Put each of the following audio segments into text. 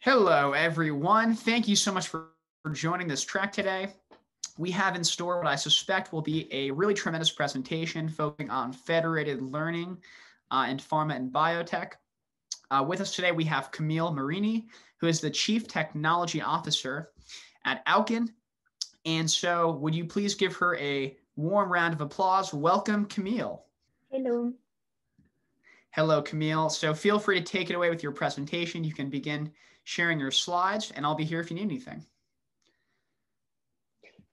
Hello, everyone. Thank you so much for joining this track today. We have in store what I suspect will be a really tremendous presentation focusing on federated learning in pharma and biotech. With us today, we have Camille Marini, who is the Chief Technology Officer at Owkin. And so would you please give her a warm round of applause? Welcome, Camille. Hello. Hello, Camille. So feel free to take it away with your presentation. You can begin sharing your slides, and I'll be here if you need anything.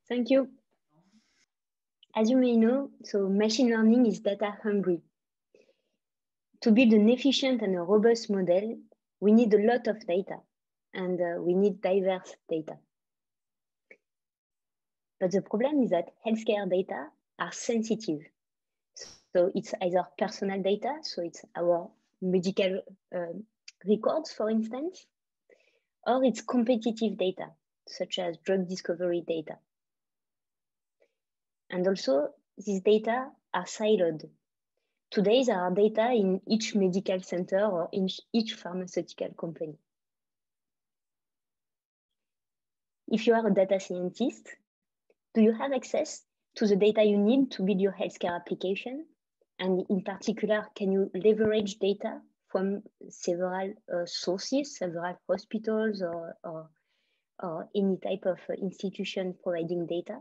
Thank you. As you may know, so machine learning is data hungry. To build an efficient and a robust model, we need a lot of data, and we need diverse data. But the problem is that healthcare data are sensitive. So it's either personal data, so it's our medical records, for instance, or it's competitive data, such as drug discovery data. And also, these data are siloed. Today, there are data in each medical center or in each pharmaceutical company. If you are a data scientist, do you have access to the data you need to build your healthcare application? And in particular, can you leverage data from several sources, several hospitals or any type of institution providing data?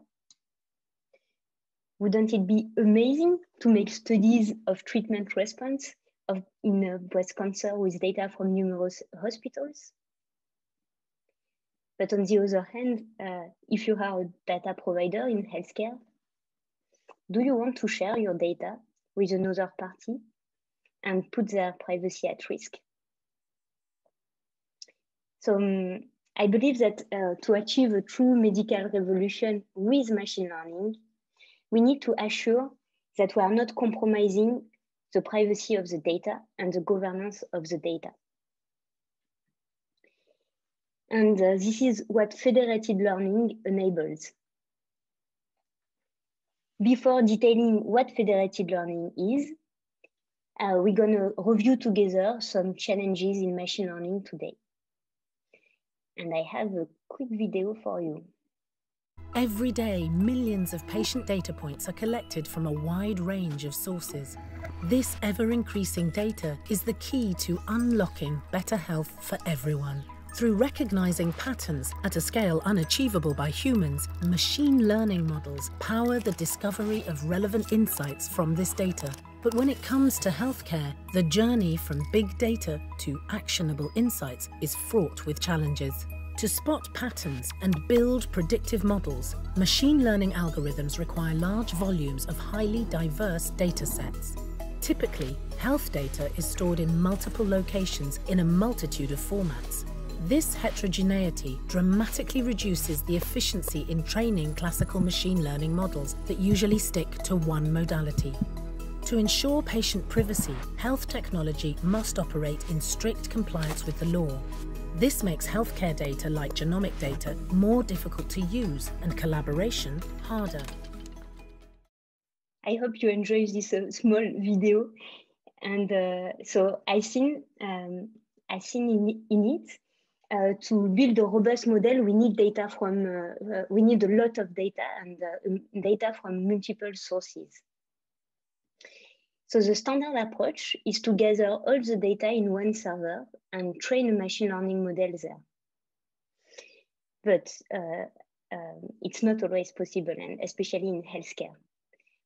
Wouldn't it be amazing to make studies of treatment response in breast cancer with data from numerous hospitals? But on the other hand, if you are a data provider in healthcare, do you want to share your data with another party and put their privacy at risk? So I believe that to achieve a true medical revolution with machine learning, we need to assure that we are not compromising the privacy of the data and the governance of the data. And this is what federated learning enables. Before detailing what federated learning is, we're going to review together some challenges in machine learning today. And I have a quick video for you. Every day, millions of patient data points are collected from a wide range of sources. This ever-increasing data is the key to unlocking better health for everyone. Through recognizing patterns at a scale unachievable by humans, machine learning models power the discovery of relevant insights from this data. But when it comes to healthcare, the journey from big data to actionable insights is fraught with challenges. To spot patterns and build predictive models, machine learning algorithms require large volumes of highly diverse data sets. Typically, health data is stored in multiple locations in a multitude of formats. This heterogeneity dramatically reduces the efficiency in training classical machine learning models that usually stick to one modality. To ensure patient privacy, health technology must operate in strict compliance with the law. This makes healthcare data like genomic data more difficult to use and collaboration harder. I hope you enjoy this small video. And so I think in it, to build a robust model, we need data from, we need a lot of data and data from multiple sources. So the standard approach is to gather all the data in one server and train a machine learning model there. But it's not always possible, and especially in healthcare,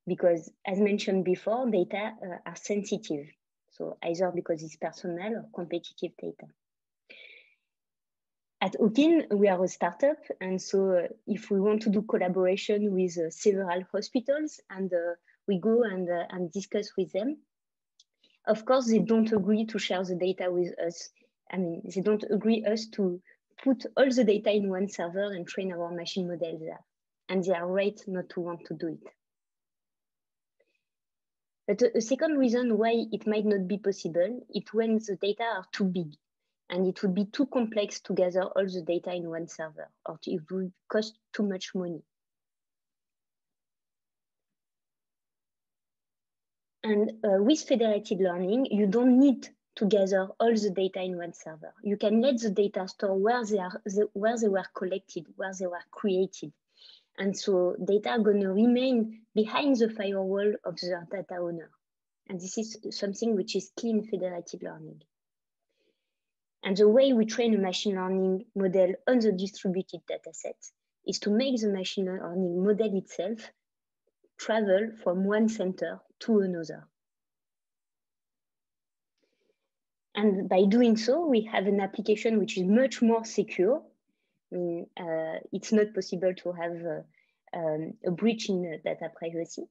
because as mentioned before, data are sensitive. So either because it's personal or competitive data. At Owkin, we are a startup, and so if we want to do collaboration with several hospitals and we go and discuss with them, of course, they don't agree to share the data with us. I mean, they don't agree us to put all the data in one server and train our machine model there. And they are right not to want to do it. But a second reason why it might not be possible is when the data are too big. And it would be too complex to gather all the data in one server, or it would cost too much money. And with federated learning, you don't need to gather all the data in one server. You can let the data store where they were collected, where they were created. And so data are going to remain behind the firewall of the data owner. And this is something which is key in federated learning. And the way we train a machine learning model on the distributed dataset is to make the machine learning model itself travel from one center to another. And by doing so, we have an application which is much more secure. I mean, it's not possible to have a breach in data privacy.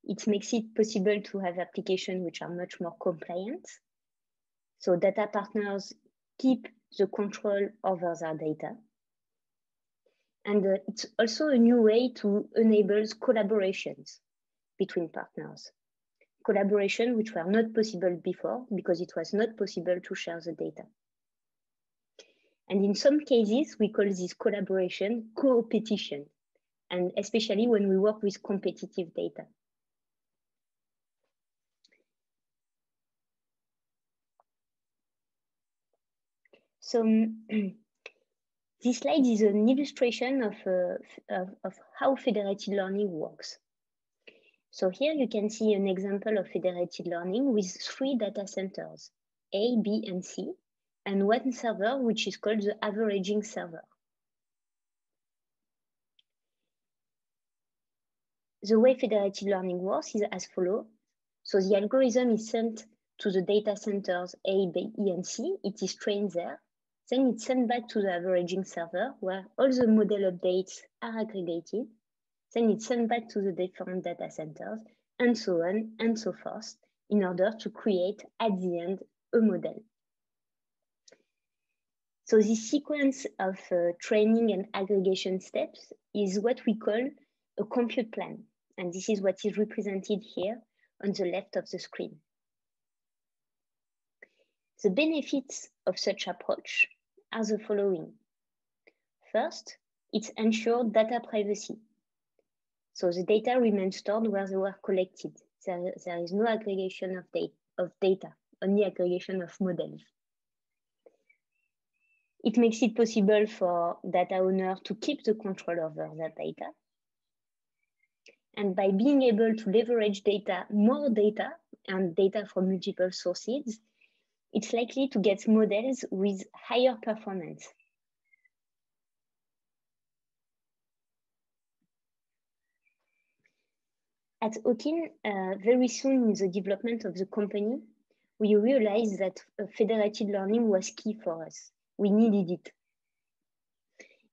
It makes it possible to have applications which are much more compliant. So data partners keep the control over their data. And it's also a new way to enable collaborations between partners. Collaboration which were not possible before because it was not possible to share the data. And in some cases, we call this collaboration co-opetition, and especially when we work with competitive data. So this slide is an illustration of how federated learning works. So here you can see an example of federated learning with 3 data centers, A, B, and C, and one server, which is called the averaging server. The way federated learning works is as follows. So the algorithm is sent to the data centers A, B, E, and C. It is trained there. Then it's sent back to the averaging server where all the model updates are aggregated. Then it's sent back to the different data centers and so on and so forth in order to create at the end a model. So this sequence of training and aggregation steps is what we call a compute plan. And this is what is represented here on the left of the screen. The benefits of such approach are the following. First, it ensures data privacy. So the data remains stored where they were collected. There is no aggregation of data, only aggregation of models. It makes it possible for data owners to keep the control over their data. And by being able to leverage data, more data, and data from multiple sources, it's likely to get models with higher performance. At Okin, very soon in the development of the company, we realized that federated learning was key for us. We needed it.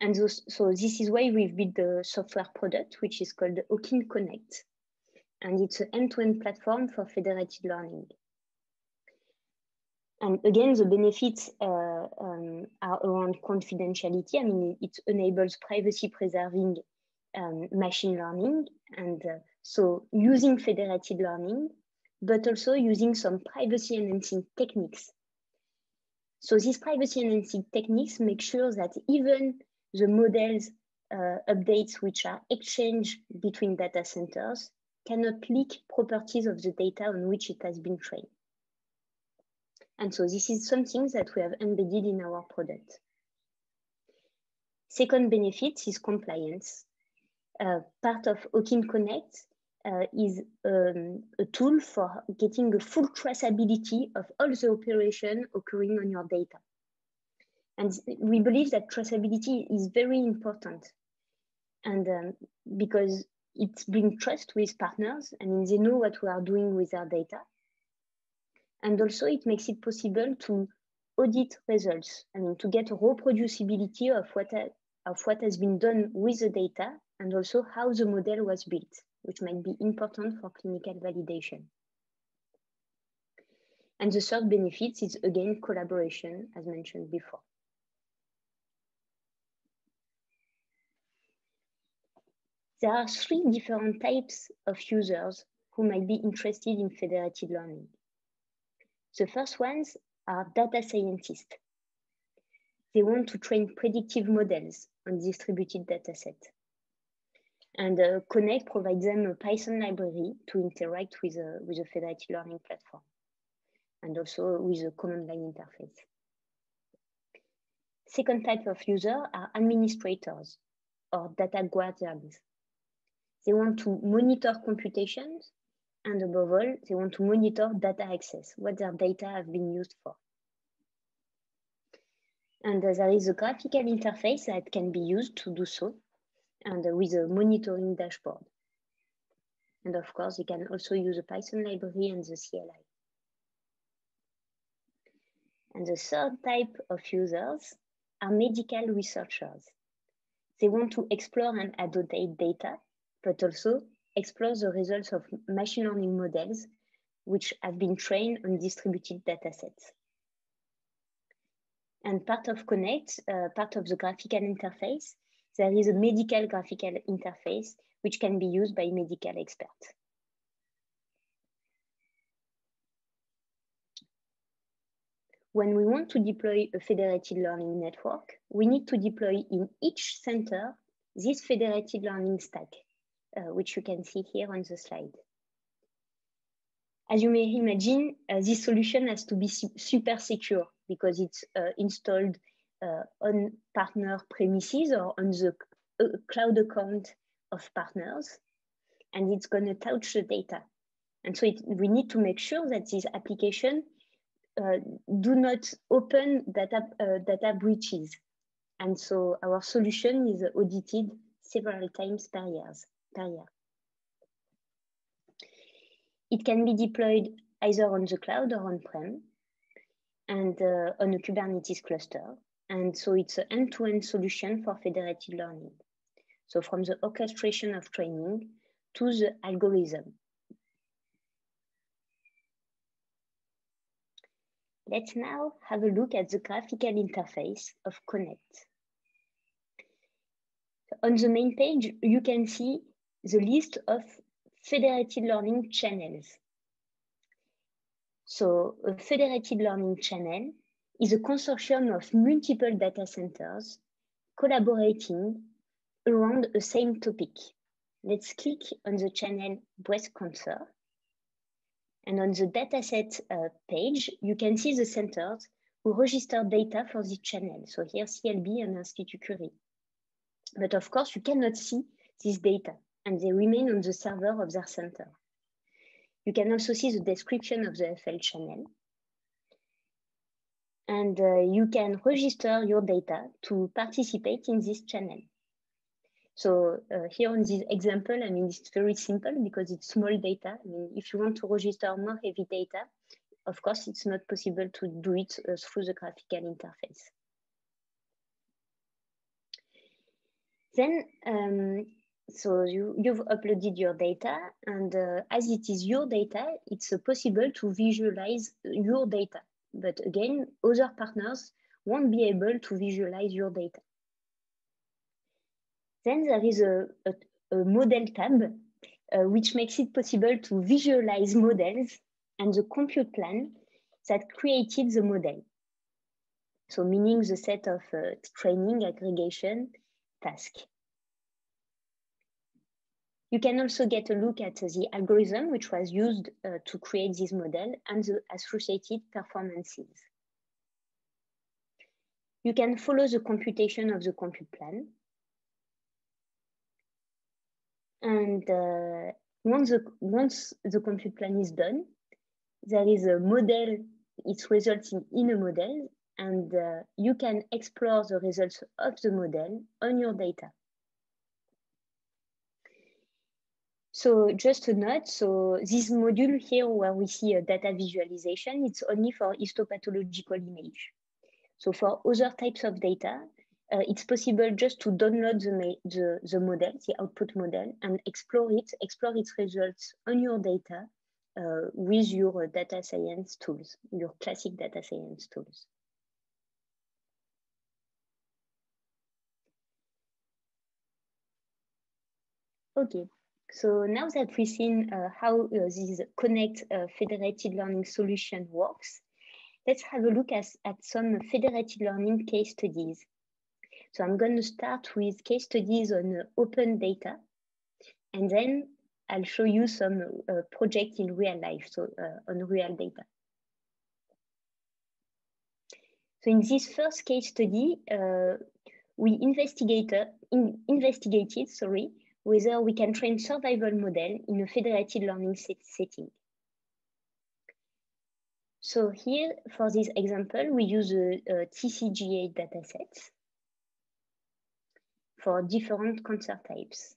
And so this is why we've built the software product, which is called Okin Connect. And it's an end-to-end platform for federated learning. And again, the benefits are around confidentiality. I mean, it enables privacy-preserving machine learning. And so using federated learning, but also using some privacy-enhancing techniques. So these privacy-enhancing techniques make sure that even the models updates which are exchanged between data centers cannot leak properties of the data on which it has been trained. And so this is something that we have embedded in our product. Second benefit is compliance. Part of Okin Connect is a tool for getting a full traceability of all the operations occurring on your data. And we believe that traceability is very important. And because it brings trust with partners, I mean, they know what we are doing with our data. And also it makes it possible to audit results. I mean, to get a reproducibility of what has been done with the data and also how the model was built, which might be important for clinical validation. And the third benefit is again collaboration, as mentioned before. There are 3 different types of users who might be interested in federated learning. The first ones are data scientists. They want to train predictive models on distributed dataset. And Connect provides them a Python library to interact with a federated learning platform. and also with a command line interface. Second type of user are administrators or data guardians. They want to monitor computations, and above all, they want to monitor data access, what their data have been used for. And there is a graphical interface that can be used to do so, and with a monitoring dashboard. And of course, you can also use a Python library and the CLI. And the third type of users are medical researchers. They want to explore and annotate data, but also explore the results of machine learning models which have been trained on distributed datasets. And part of Connect, part of the graphical interface, there is a medical graphical interface which can be used by medical experts. When we want to deploy a federated learning network, we need to deploy in each center this federated learning stack, which you can see here on the slide. As you may imagine, this solution has to be super secure because it's installed on partner premises or on the cloud account of partners, and it's going to touch the data. And so we need to make sure that this application do not open data breaches. And so our solution is audited several times per year. It can be deployed either on the cloud or on-prem and on a Kubernetes cluster. And so it's an end-to-end solution for federated learning. So from the orchestration of training to the algorithm. Let's now have a look at the graphical interface of Connect. On the main page, you can see the list of federated learning channels. So a federated learning channel is a consortium of multiple data centers collaborating around the same topic. Let's click on the channel breast cancer. And on the dataset page, you can see the centers who register data for this channel. So here CLB and Institut Curie. But of course, you cannot see this data and they remain on the server of their center. You can also see the description of the FL channel. And you can register your data to participate in this channel. So here on this example, I mean, it's very simple because it's small data. I mean, if you want to register more heavy data, of course, it's not possible to do it through the graphical interface. Then, so you've uploaded your data, and as it is your data, it's possible to visualize your data. But again, other partners won't be able to visualize your data. Then there is a model tab, which makes it possible to visualize models and the compute plan that created the model. So meaning the set of training, aggregation, task. You can also get a look at the algorithm which was used to create this model and the associated performances. You can follow the computation of the compute plan. And once the compute plan is done, there is a model, it's resulting in a model, and you can explore the results of the model on your data. So just a note, so this module here where we see a data visualization, it's only for histopathological image. So for other types of data, it's possible just to download the model, the output model, and explore its results on your data with your data science tools, your classic data science tools. Okay, so now that we've seen how this Connect federated learning solution works, let's have a look at some federated learning case studies. So I'm going to start with case studies on open data, and then I'll show you some projects in real life, so on real data. So in this first case study, we investigated whether we can train survival model in a federated learning setting. So here, for this example, we use a TCGA dataset for different cancer types.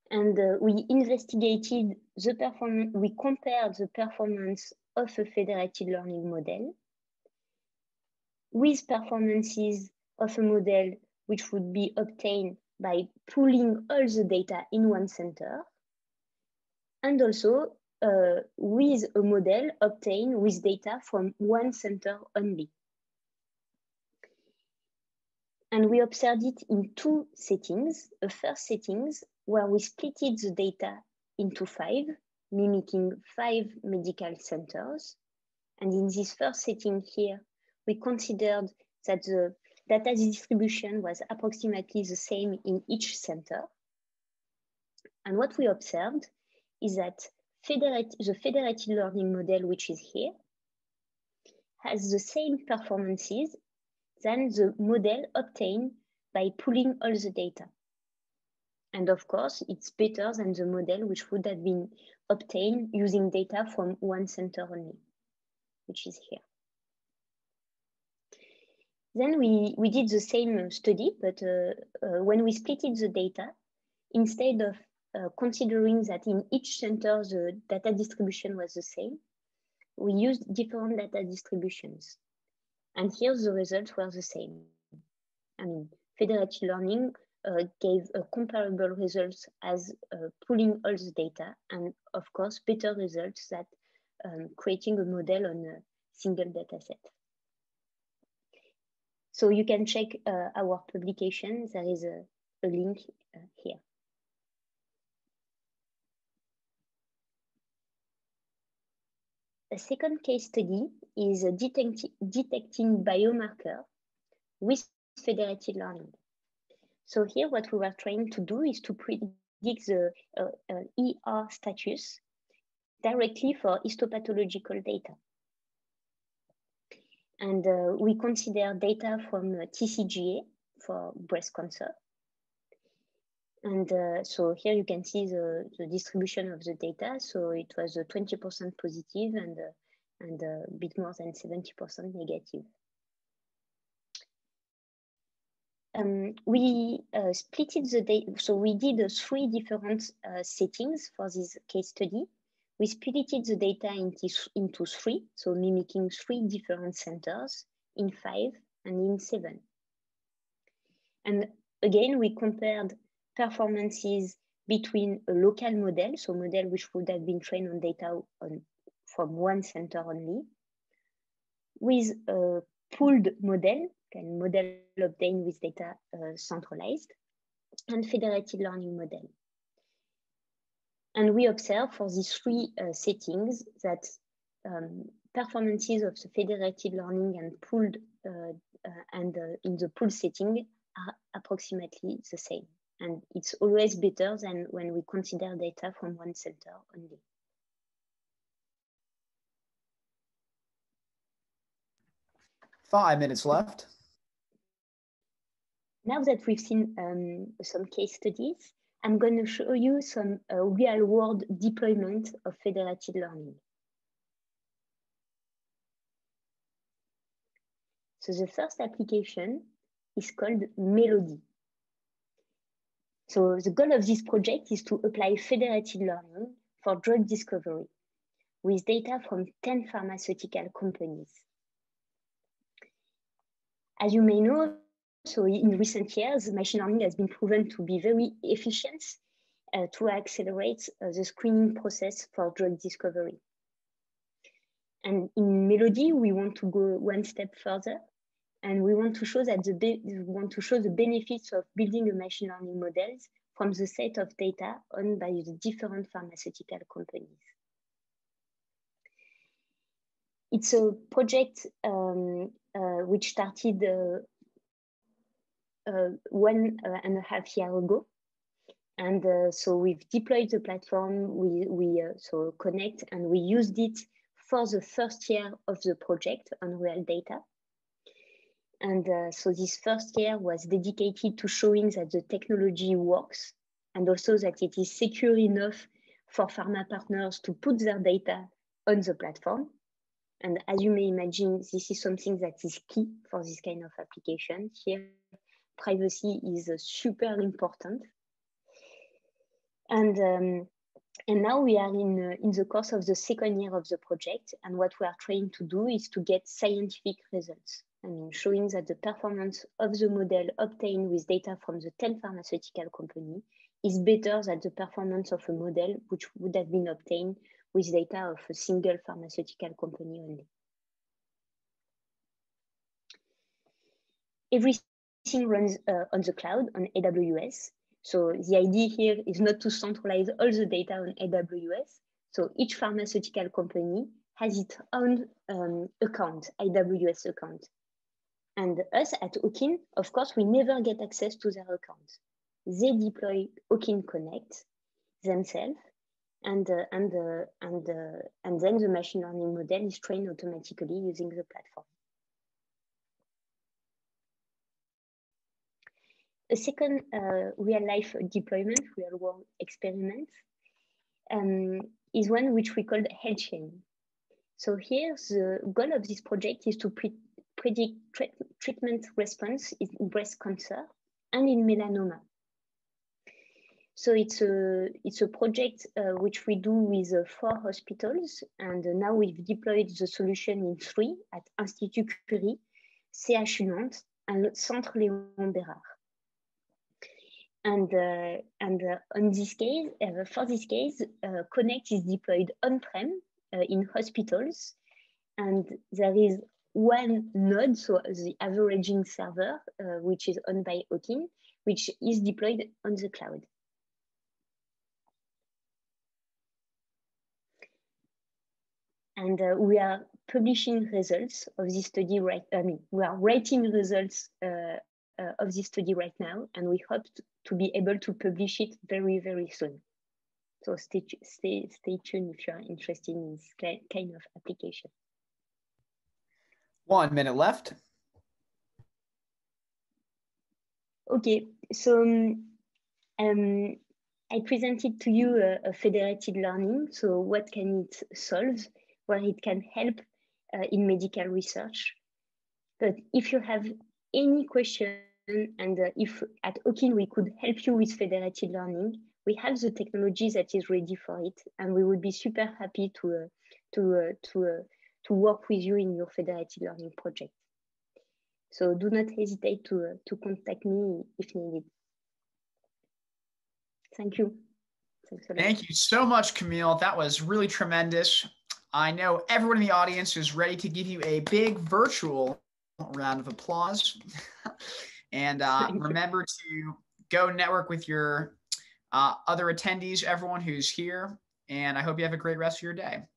And we investigated the performance, we compared the performance of a federated learning model with performances of a model which would be obtained by pooling all the data in one center, and also with a model obtained with data from one center only. And we observed it in two settings. The first settings where we splitted the data into 5, mimicking 5 medical centers. And in this first setting here, we considered that the data distribution was approximately the same in each center. And what we observed is that the federated learning model, which is here, has the same performances than the model obtained by pooling all the data. And of course, it's better than the model which would have been obtained using data from one center only, which is here. Then we did the same study, but when we splitted the data, instead of considering that in each center the data distribution was the same, we used different data distributions. And here the results were the same. I mean, federated learning gave comparable results as pooling all the data, and of course, better results than creating a model on a single data set. So you can check our publication. There is a link here. A second case study is detecting biomarker with federated learning. So here what we were trying to do is to predict the ER status directly for histopathological data. And we consider data from TCGA for breast cancer. And so here you can see the distribution of the data. So it was 20% positive and a bit more than 70% negative. We splitted the data. So we did 3 different settings for this case study. We splitted the data into 3, so mimicking 3 different centers in 5 and in 7. And again, we compared performances between a local model, so model which would have been trained on data from one center only, with a pooled model, and model obtained with data centralized, and federated learning model. And we observe for these 3 settings that performances of the federated learning and pooled and in the pool setting are approximately the same. And it's always better than when we consider data from one center only. Five minutes left. Now that we've seen some case studies, I'm going to show you some real-world deployment of federated learning. So the first application is called Melody. So the goal of this project is to apply federated learning for drug discovery with data from 10 pharmaceutical companies. As you may know, so in recent years, machine learning has been proven to be very efficient to accelerate the screening process for drug discovery. And in Melody, we want to go one step further, and we want to show that the benefits of building a machine learning models from the set of data owned by the different pharmaceutical companies. It's a project which started 1.5 years ago. And so we've deployed the platform, we so connect, and we used it for the first year of the project on real data. And so this first year was dedicated to showing that the technology works and also that it is secure enough for pharma partners to put their data on the platform. And as you may imagine, this is something that is key for this kind of application. Here, privacy is super important. And now we are in the course of the second year of the project. And what we are trying to do is to get scientific results. I mean, showing that the performance of the model obtained with data from the 10 pharmaceutical company is better than the performance of a model which would have been obtained with data of a single pharmaceutical company only. Everything runs on the cloud on AWS. So the idea here is not to centralize all the data on AWS. So each pharmaceutical company has its own account, AWS account. And us at Owkin, of course, we never get access to their accounts. They deploy Owkin Connect themselves, and then the machine learning model is trained automatically using the platform. A second real-life deployment, real-world experiment, is one which we call HealthChain. So here, the goal of this project is to predict treatment response in breast cancer and in melanoma. So it's a project which we do with 4 hospitals, and now we've deployed the solution in 3 at Institut Curie, CHU Nantes, and Centre Léon Bérard. And on this case, for this case, Connect is deployed on-prem in hospitals, and there is one node, so the averaging server, which is owned by Owkin, which is deployed on the cloud. And we are publishing results of this study we are writing results of this study right now, and we hope to be able to publish it very, very soon. So stay tuned if you are interested in this kind of application. 1 minute left. Okay, so I presented to you a federated learning. So what can it solve? Where it can help in medical research. But if you have any question, and if at Owkin we could help you with federated learning, we have the technology that is ready for it, and we would be super happy to work with you in your federated learning project. So do not hesitate to contact me if needed. Thank you. Thanks a lot. Thank you so much, Camille. That was really tremendous. I know everyone in the audience is ready to give you a big virtual round of applause. And remember to go network with your other attendees, everyone who's here. And I hope you have a great rest of your day.